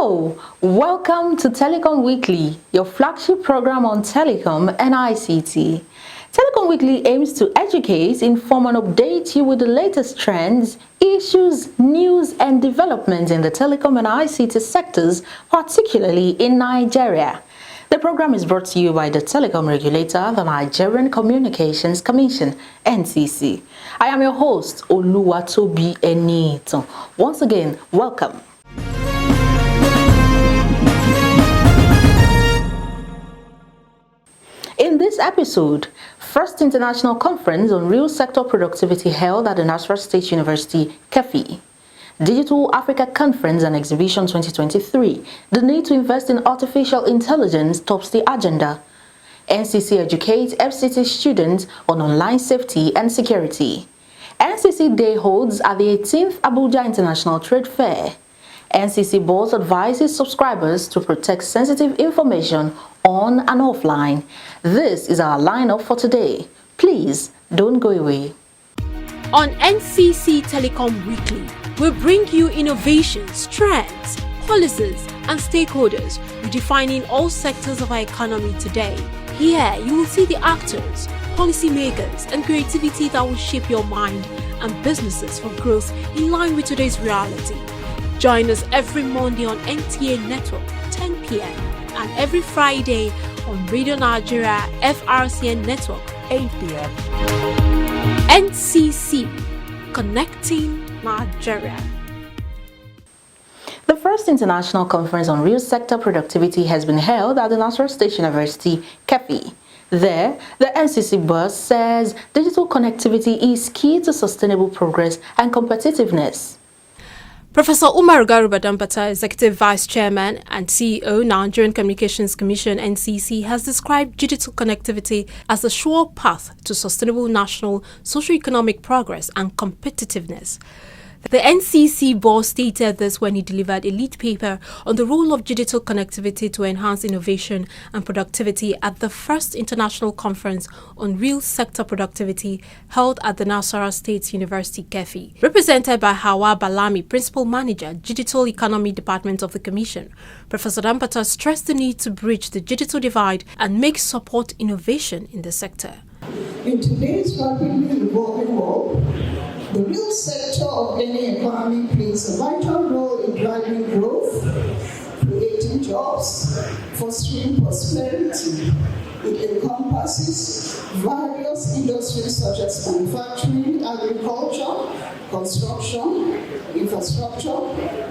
Hello, welcome to Telecom Weekly, your flagship program on telecom and ICT. Telecom Weekly aims to educate, inform and update you with the latest trends, issues, news and developments in the telecom and ICT sectors, particularly in Nigeria. The program is brought to you by the telecom regulator, the Nigerian Communications Commission, NCC. I am your host, Oluwatobi Enito. Once again, welcome. In this episode, First International Conference on Real Sector Productivity held at the Nasarawa State University, KEFI. Digital Africa Conference and Exhibition 2023, the need to invest in artificial intelligence tops the agenda. NCC educates FCT students on online safety and security. NCC Day holds at the 18th Abuja International Trade Fair. NCC Board advises subscribers to protect sensitive information on and offline. This is our lineup for today. Please don't go away. On NCC Telecom Weekly, we bring you innovations, trends, policies, and stakeholders redefining all sectors of our economy today. Here, you will see the actors, policymakers, and creativity that will shape your mind and businesses for growth in line with today's reality. Join us every Monday on NTA Network, 10 p.m. and every Friday on Radio Nigeria FRCN Network, 8 p.m. NCC, Connecting Nigeria. The first International Conference on Real Sector Productivity has been held at the Nasarawa State University, KEFI. There, the NCC boss says digital connectivity is key to sustainable progress and competitiveness. Professor Umar Garuba Dampata, Executive Vice Chairman and CEO, Nigerian Communications Commission (NCC), has described digital connectivity as a sure path to sustainable national socio-economic progress and competitiveness. The NCC boss stated this when he delivered a lead paper on the role of digital connectivity to enhance innovation and productivity at the first International Conference on Real Sector Productivity held at the Nasarawa State University, KEFI. Represented by Hawa Balami, Principal Manager, Digital Economy Department of the Commission, Professor Dampata stressed the need to bridge the digital divide and make support innovation in the sector. In today's rapidly evolving world, the real sector of any economy plays a vital role in driving growth, creating jobs, fostering prosperity. It encompasses various industries such as manufacturing, agriculture, construction, infrastructure,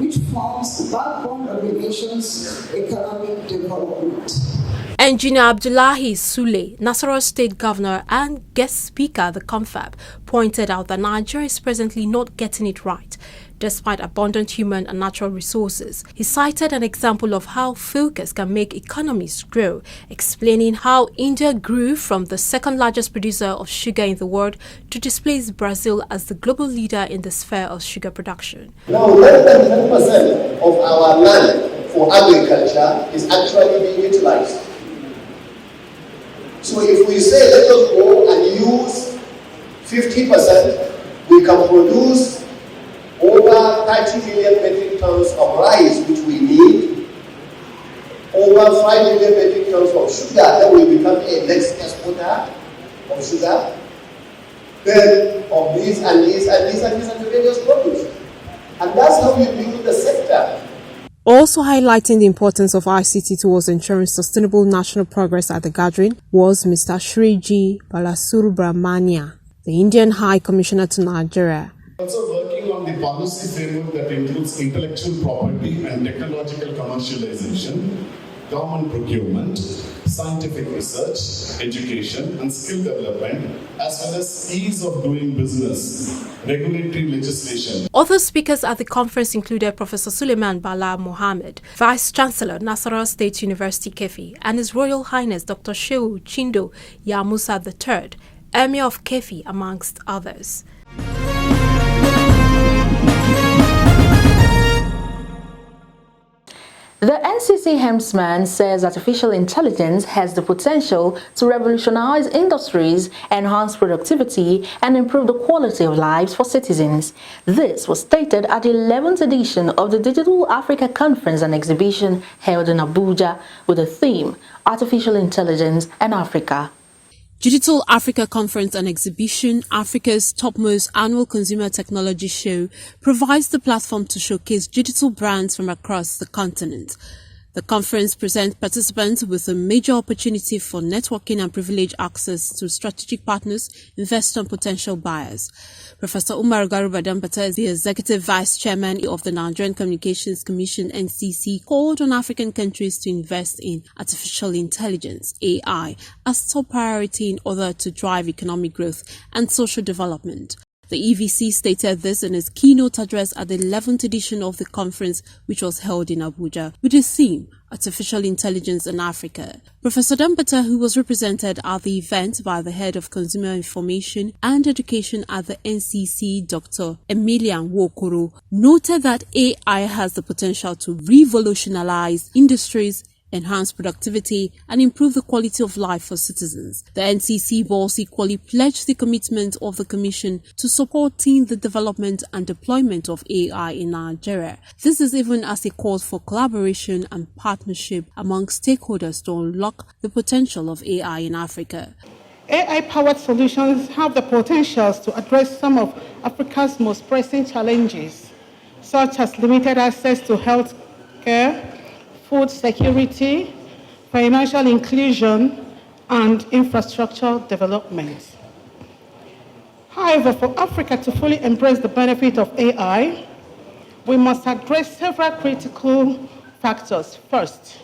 which forms the backbone of the nation's economic development. Engineer Abdullahi Sule, Nasarawa State Governor and guest speaker at the confab, pointed out that Nigeria is presently not getting it right, despite abundant human and natural resources. He cited an example of how focus can make economies grow, explaining how India grew from the second largest producer of sugar in the world to displace Brazil as the global leader in the sphere of sugar production. Now, less than 10% of our land for agriculture is actually being utilized. So if we say let us go and use 50%, we can produce over 30 million metric tons of rice, which we need, over 5 million metric tons of sugar, then we become a next exporter of sugar, then of these and these and these and these and various products. And that's how we build the sector. Also highlighting the importance of ICT towards ensuring sustainable national progress at the gathering was Mr. Shriji Balasubramania, the Indian High Commissioner to Nigeria. Also working on the policy framework that includes intellectual property and technological commercialization, government procurement, scientific research, education and skill development, as well as ease of doing business, regulatory legislation. Other speakers at the conference included Professor Suleiman Bala Mohammed, Vice Chancellor, Nasarawa State University, KEFI, and His Royal Highness Dr. Shehu Chindo Yamusa III, Emir of KEFI, amongst others. The NCC hemsman says artificial intelligence has the potential to revolutionize industries, enhance productivity, and improve the quality of lives for citizens. This was stated at the 11th edition of the Digital Africa Conference and Exhibition held in Abuja with the theme Artificial Intelligence and Africa. Digital Africa Conference and Exhibition, Africa's topmost annual consumer technology show, provides the platform to showcase digital brands from across the continent. The conference presents participants with a major opportunity for networking and privileged access to strategic partners, investors, and potential buyers. Professor Umar Garuba Dampata, the Executive Vice Chairman of the Nigerian Communications Commission (NCC), called on African countries to invest in artificial intelligence (AI) as top priority in order to drive economic growth and social development. The EVC stated this in its keynote address at the 11th edition of the conference, which was held in Abuja, with the theme Artificial Intelligence in Africa. Professor Dampata, who was represented at the event by the Head of Consumer Information and Education at the NCC, Dr. Emilian Wokoro, noted that AI has the potential to revolutionize industries, enhance productivity, and improve the quality of life for citizens. The NCC boss equally pledged the commitment of the Commission to supporting the development and deployment of AI in Nigeria. This is even as it calls for collaboration and partnership among stakeholders to unlock the potential of AI in Africa. AI-powered solutions have the potential to address some of Africa's most pressing challenges, such as limited access to health care, food security, financial inclusion, and infrastructure development. However, for Africa to fully embrace the benefit of AI, we must address several critical factors. First,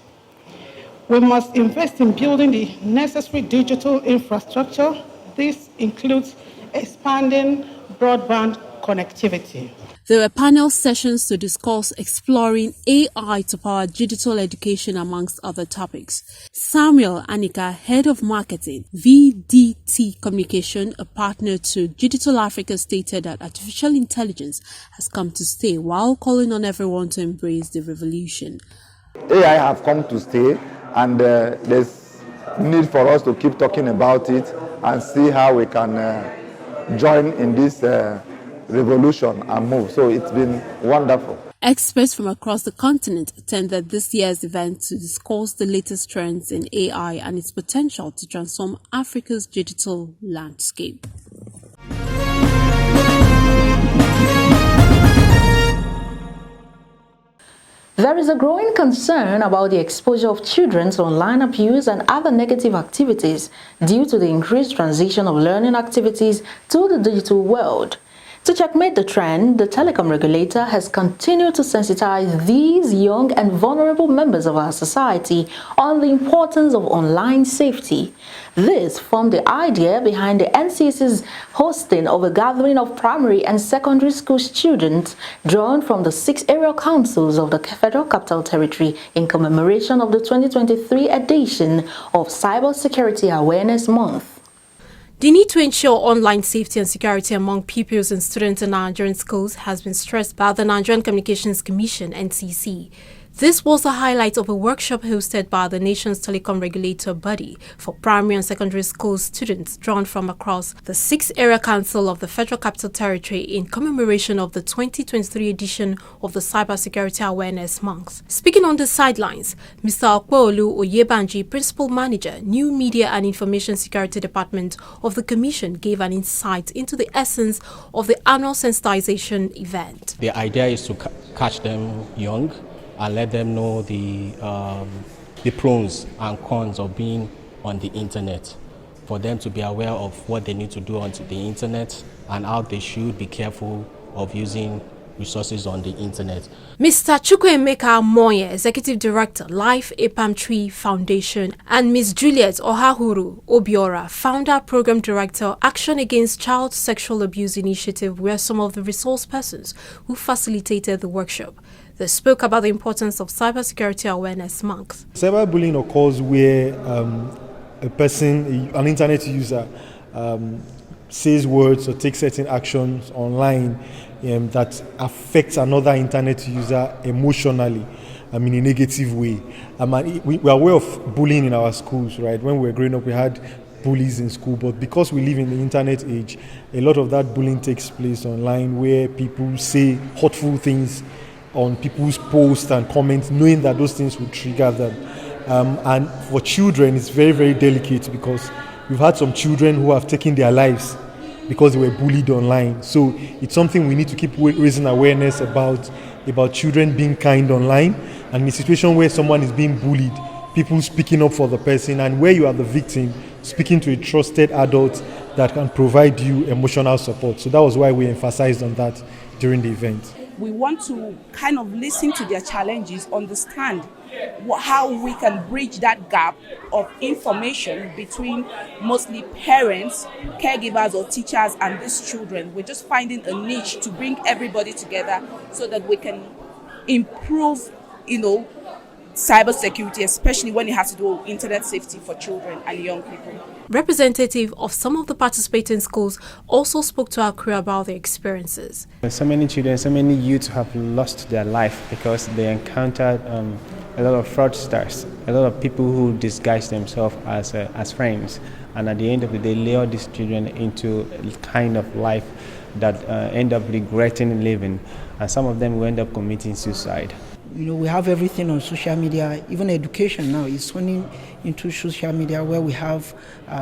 we must invest in building the necessary digital infrastructure. This includes expanding broadband connectivity. There were panel sessions to discuss exploring AI to power digital education amongst other topics. Samuel Anika, Head of Marketing, VDT Communication, a partner to Digital Africa, stated that artificial intelligence has come to stay while calling on everyone to embrace the revolution. AI have come to stay, and there's need for us to keep talking about it and see how we can join in this revolution and move. So it's been wonderful. Experts from across the continent attended this year's event to discuss the latest trends in AI and its potential to transform Africa's digital landscape. There is a growing concern about the exposure of children to online abuse and other negative activities due to the increased transition of learning activities to the digital world. To checkmate the trend, the telecom regulator has continued to sensitize these young and vulnerable members of our society on the importance of online safety. This formed the idea behind the NCC's hosting of a gathering of primary and secondary school students drawn from the 6 area councils of the Federal Capital Territory in commemoration of the 2023 edition of Cybersecurity Awareness Month. The need to ensure online safety and security among pupils and students in Nigerian schools has been stressed by the Nigerian Communications Commission (NCC). This was the highlight of a workshop hosted by the nation's telecom regulator body for primary and secondary school students drawn from across the 6 area council of the Federal Capital Territory in commemoration of the 2023 edition of the Cybersecurity Awareness Month. Speaking on the sidelines, Mr. Okweolu Oyebanji, Principal Manager, New Media and Information Security Department of the Commission, gave an insight into the essence of the annual sensitization event. The idea is to catch them young and let them know the pros and cons of being on the internet, for them to be aware of what they need to do on the internet and how they should be careful of using resources on the internet. Mr. Chukwuemeka Moye, Executive Director, Life A Palm Tree Foundation, and Ms. Juliet Ohahuru Obiora, Founder, Program Director, Action Against Child Sexual Abuse Initiative, were some of the resource persons who facilitated the workshop. They spoke about the importance of Cybersecurity Awareness Month. Cyberbullying occurs where a person, an internet user, says words or takes certain actions online that affects another internet user emotionally. in a negative way. We are aware of bullying in our schools, right? When we were growing up, we had bullies in school, but because we live in the internet age, a lot of that bullying takes place online, where people say hurtful things on people's posts and comments, knowing that those things will trigger them. And for children, it's very, very delicate, because we've had some children who have taken their lives because they were bullied online. So it's something we need to keep raising awareness about children being kind online, and in a situation where someone is being bullied, people speaking up for the person, and where you are the victim, speaking to a trusted adult that can provide you emotional support. So that was why we emphasized on that during the event. We want to kind of listen to their challenges, understand how we can bridge that gap of information between mostly parents, caregivers or teachers and these children. We're just finding a niche to bring everybody together so that we can improve, cybersecurity, especially when it has to do with internet safety for children and young people. Representative of some of the participating schools also spoke to our crew about their experiences. So many children, so many youths have lost their life because they encountered a lot of fraudsters, a lot of people who disguise themselves as friends, and at the end of the day lure these children into a kind of life that end up regretting living, and some of them will end up committing suicide. We have everything on social media. Even education now is turning into social media, where we have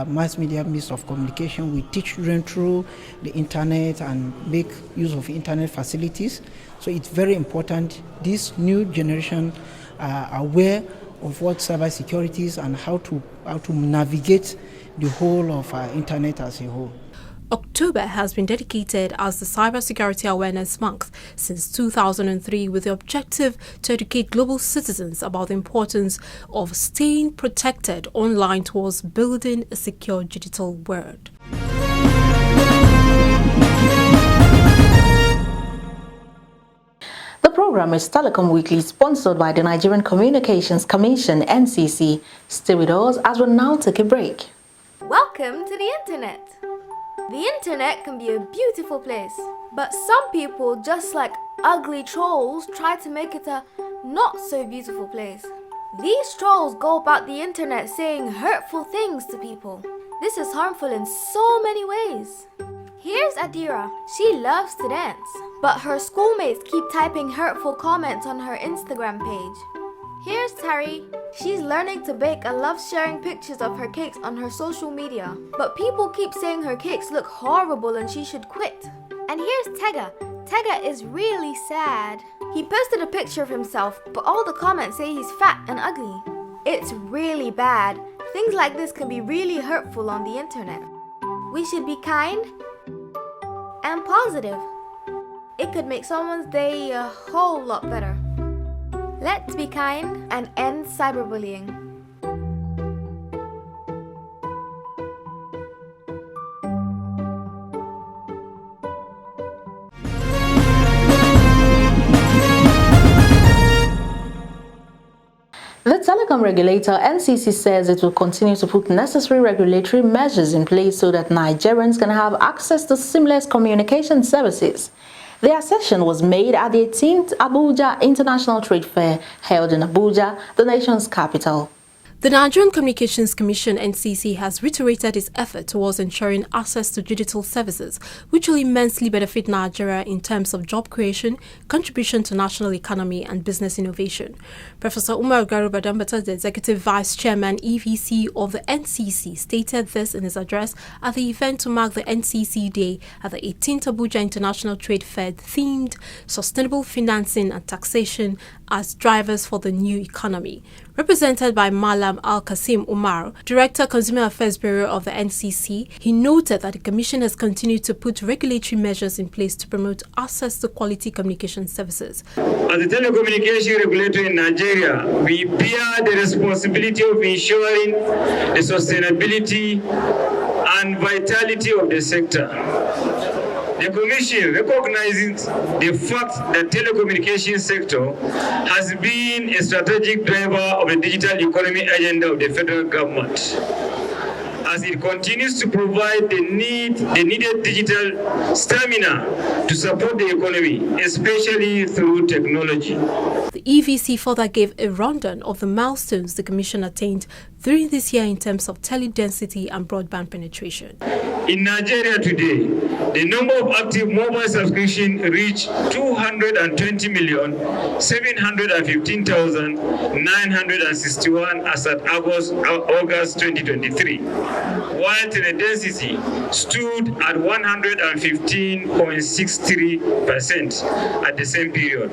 mass media means of communication. We teach children through the internet and make use of internet facilities. So it's very important this new generation are aware of what cybersecurity is and how to navigate the whole of internet as a whole. October has been dedicated as the Cybersecurity Awareness Month since 2003, with the objective to educate global citizens about the importance of staying protected online towards building a secure digital world. The program is Telecom Weekly, sponsored by the Nigerian Communications Commission, NCC. Stay with us as we now take a break. Welcome to the internet. The internet can be a beautiful place, but some people, just like ugly trolls, try to make it a not so beautiful place. These trolls go about the internet saying hurtful things to people. This is harmful in so many ways. Here's Adira. She loves to dance, but her schoolmates keep typing hurtful comments on her Instagram page. Here's Tari. She's learning to bake and loves sharing pictures of her cakes on her social media. But people keep saying her cakes look horrible and she should quit. And here's Tega. Tega is really sad. He posted a picture of himself, but all the comments say he's fat and ugly. It's really bad. Things like this can be really hurtful on the internet. We should be kind and positive. It could make someone's day a whole lot better. Let's be kind and end cyberbullying. The telecom regulator, NCC, says it will continue to put necessary regulatory measures in place so that Nigerians can have access to seamless communication services. The assertion was made at the 18th Abuja International Trade Fair, held in Abuja, the nation's capital. The Nigerian Communications Commission, NCC, has reiterated its effort towards ensuring access to digital services, which will immensely benefit Nigeria in terms of job creation, contribution to national economy and business innovation. Professor Umar Garuba Dambata, the Executive Vice Chairman EVC of the NCC, stated this in his address at the event to mark the NCC Day at the 18th Abuja International Trade Fair, themed Sustainable Financing and Taxation as Drivers for the New Economy. Represented by Malam Al-Qasim Umar, Director Consumer Affairs Bureau of the NCC, he noted that the Commission has continued to put regulatory measures in place to promote access to quality communication services. As a telecommunication regulator in Nigeria, we bear the responsibility of ensuring the sustainability and vitality of the sector. The Commission recognizes the fact that the telecommunications sector has been a strategic driver of the digital economy agenda of the federal government. as it continues to provide the needed digital stamina to support the economy, especially through technology. The EVC further gave a rundown of the milestones the Commission attained during this year in terms of tele-density and broadband penetration. In Nigeria today, the number of active mobile subscriptions reached 220,715,961 as at August 2023, while tele-density stood at 115.63% at the same period.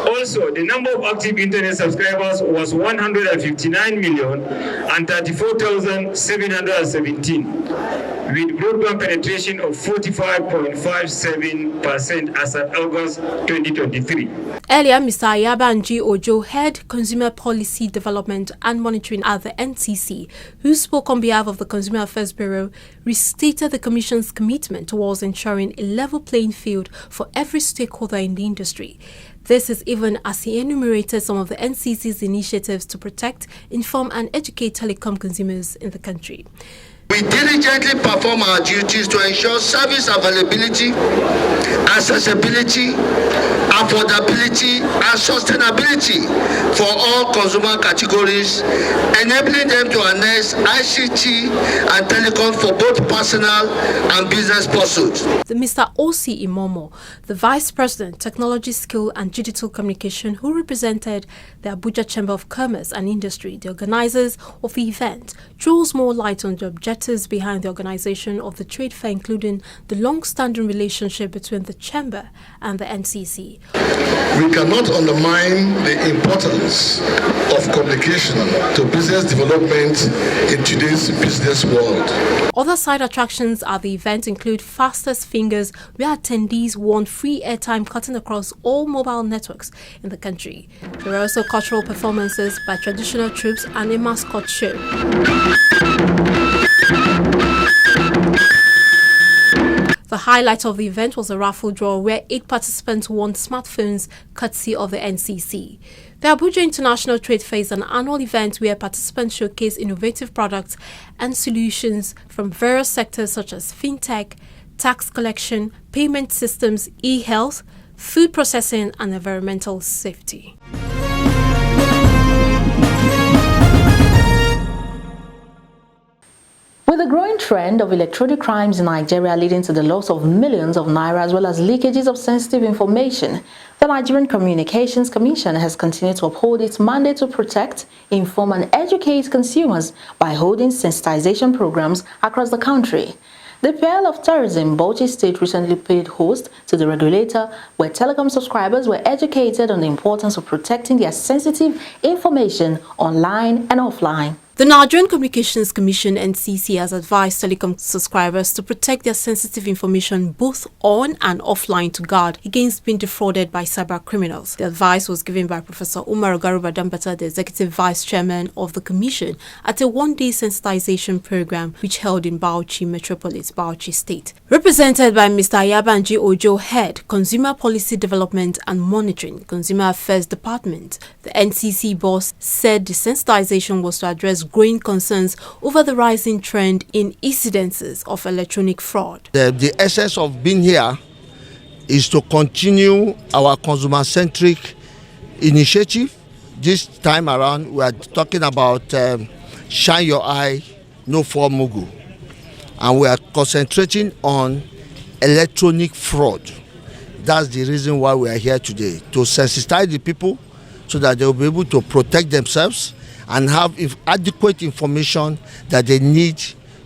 Also, the number of active internet subscribers was 159,034,717, with broadband penetration of 45.57% as of August 2023. Earlier, Mr. Ayabanji Ojo, Head Consumer Policy Development and Monitoring at the NCC, who spoke on behalf of the Consumer Affairs Bureau, restated the Commission's commitment towards ensuring a level playing field for every stakeholder in the industry. This is even as he enumerated some of the NCC's initiatives to protect, inform and educate telecom consumers in the country. We diligently perform our duties to ensure service availability, accessibility, affordability, and sustainability for all consumer categories, enabling them to harness ICT and telecom for both personal and business pursuits. Mr. O.C. Imomo, the Vice President, Technology, Skill and Digital Communication, who represented the Abuja Chamber of Commerce and Industry, the organizers of the event, throws more light on the objectives behind the organization of the trade fair, including the long-standing relationship between the Chamber and the NCC. We cannot undermine the importance of communication to business development in today's business world. Other side attractions at the event include Fastest Fingers, where attendees won free airtime cutting across all mobile networks in the country. There were also cultural performances by traditional troops and a mascot show. The highlight of the event was a raffle draw where 8 participants won smartphones courtesy of the NCC. The Abuja International Trade Fair is an annual event where participants showcase innovative products and solutions from various sectors such as fintech, tax collection, payment systems, e-health, food processing and environmental safety. With the growing trend of electronic crimes in Nigeria leading to the loss of millions of naira as well as leakages of sensitive information, the Nigerian Communications Commission has continued to uphold its mandate to protect, inform and educate consumers by holding sensitization programs across the country. The Pearl of Tourism, Bauchi State, recently paid host to the regulator, where telecom subscribers were educated on the importance of protecting their sensitive information online and offline. The Nigerian Communications Commission (NCC) has advised telecom subscribers to protect their sensitive information both on and offline to guard against being defrauded by cyber criminals. The advice was given by Professor Umar Garubadambata, the Executive Vice Chairman of the Commission, at a one-day sensitization program which held in Bauchi Metropolis, Bauchi State. Represented by Mr. Ayabanji Ojo, Head, Consumer Policy Development and Monitoring, Consumer Affairs Department, the NCC boss said the sensitization was to address growing concerns over the rising trend in incidences of electronic fraud. The essence of being here is to continue our consumer-centric initiative. This time around, we are talking about Shine Your Eye, No Fall Mugu. And we are concentrating on electronic fraud. That's the reason why we are here today, to sensitize the people so that they will be able to protect themselves and have adequate information that they need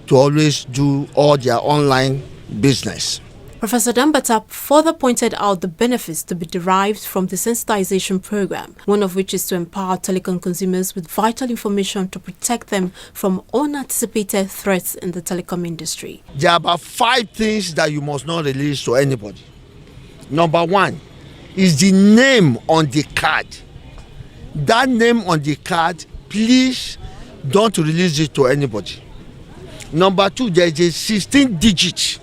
to always do all their online business. Professor Dambata further pointed out the benefits to be derived from the sensitization program, one of which is to empower telecom consumers with vital information to protect them from unanticipated threats in the telecom industry. There are about 5 things that you must not release to anybody. Number 1 is the name on the card. That name on the card, please don't release it to anybody. Number 2, there is a 16-digit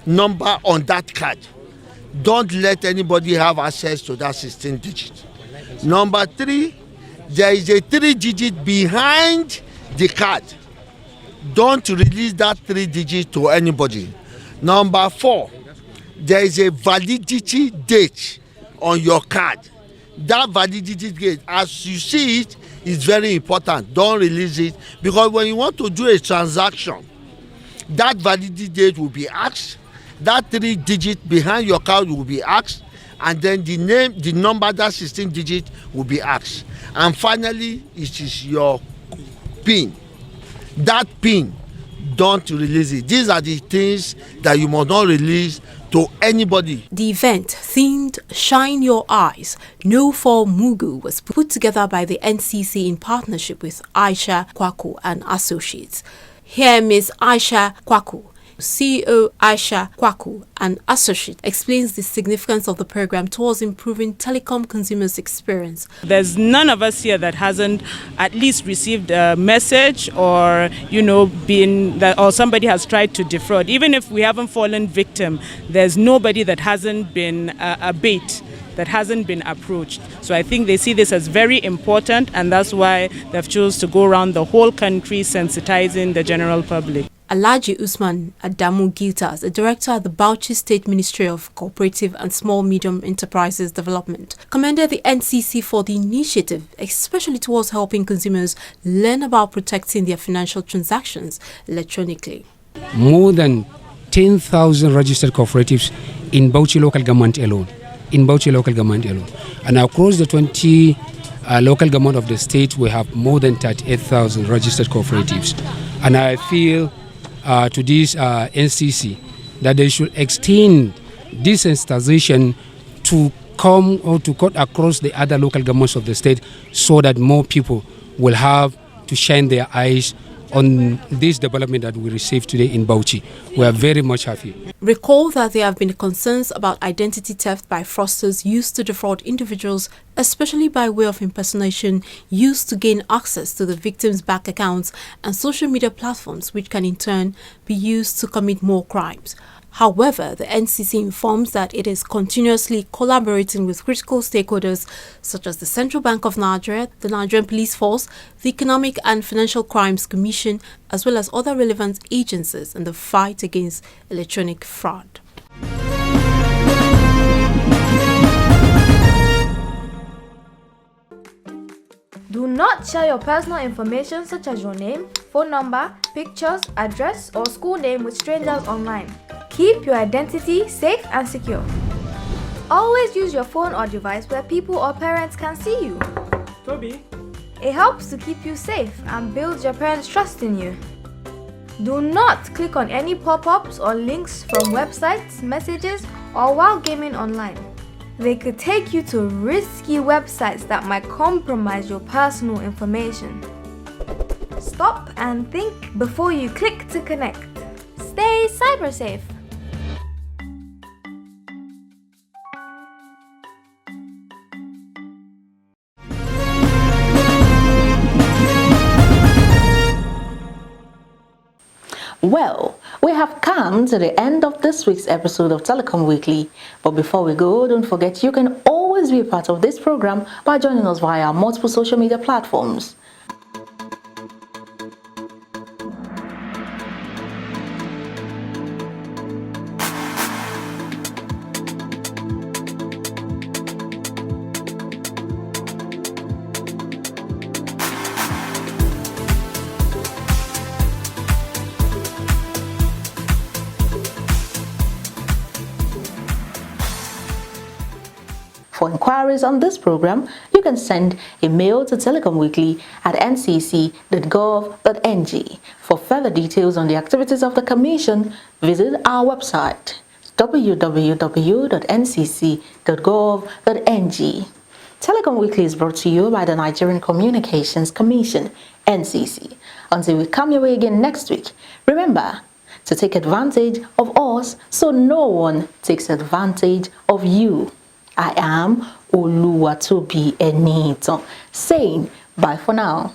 number on that card. Don't let anybody have access to that 16-digit. Number 3, there is a 3-digit behind the card. don't release that 3 digits to anybody. Number 4, there is a validity date on your card. That validity date, as you see it, is very important. Don't release it, because when you want to do a transaction, that validity date will be asked, that 3 digits behind your card will be asked, and then the name, the number, that 16 digits will be asked. And finally, it is your PIN. That PIN, don't release it. These are the things that you must not release to anybody. The event, themed Shine Your Eyes, No For Mugu, was put together by the NCC in partnership with Aisha Kwaku and Associates. Here, Ms. Aisha Kwaku, CEO Aisha Kwaku and Associates, explains the significance of the program towards improving telecom consumers' experience. There's none of us here that hasn't at least received a message or, been that, or somebody has tried to defraud. Even if we haven't fallen victim, there's nobody that hasn't been a bait, that hasn't been approached. So I think they see this as very important, and that's why they've chosen to go around the whole country sensitizing the general public. Alhaji Usman Adamu Giltas, the director at the Bauchi State Ministry of Cooperative and Small Medium Enterprises Development, commended the NCC for the initiative, especially towards helping consumers learn about protecting their financial transactions electronically. More than 10,000 registered cooperatives in Bauchi local government alone. And across the 20 local government of the state, we have more than 38,000 registered cooperatives. And I feel to this NCC that they should extend this sensitization to come or to cut across the other local governments of the state, so that more people will have to shine their eyes on this development that we received today in Bauchi. We are very much happy. Recall that there have been concerns about identity theft by fraudsters used to defraud individuals, especially by way of impersonation used to gain access to the victims' bank accounts and social media platforms, which can in turn be used to commit more crimes. However, the NCC informs that it is continuously collaborating with critical stakeholders such as the Central Bank of Nigeria, the Nigerian Police Force, the Economic and Financial Crimes Commission, as well as other relevant agencies in the fight against electronic fraud. Do not share your personal information such as your name, phone number, pictures, address, or school name with strangers online. Keep your identity safe and secure. Always use your phone or device where people or parents can see you. Toby. It helps to keep you safe and builds your parents' trust in you. Do not click on any pop-ups or links from websites, messages, or while gaming online. They could take you to risky websites that might compromise your personal information. Stop and think before you click to connect. Stay cyber safe. Well, we have come to the end of this week's episode of Telecom Weekly. But before we go, don't forget you can always be a part of this program by joining us via our multiple social media platforms. For inquiries on this program, you can send a mail to telecomweekly@ncc.gov.ng. For further details on the activities of the Commission, visit our website www.ncc.gov.ng. Telecom Weekly is brought to you by the Nigerian Communications Commission, NCC. Until we come your way again next week, remember to take advantage of us so no one takes advantage of you. I am Oluwatobi Enito saying bye for now.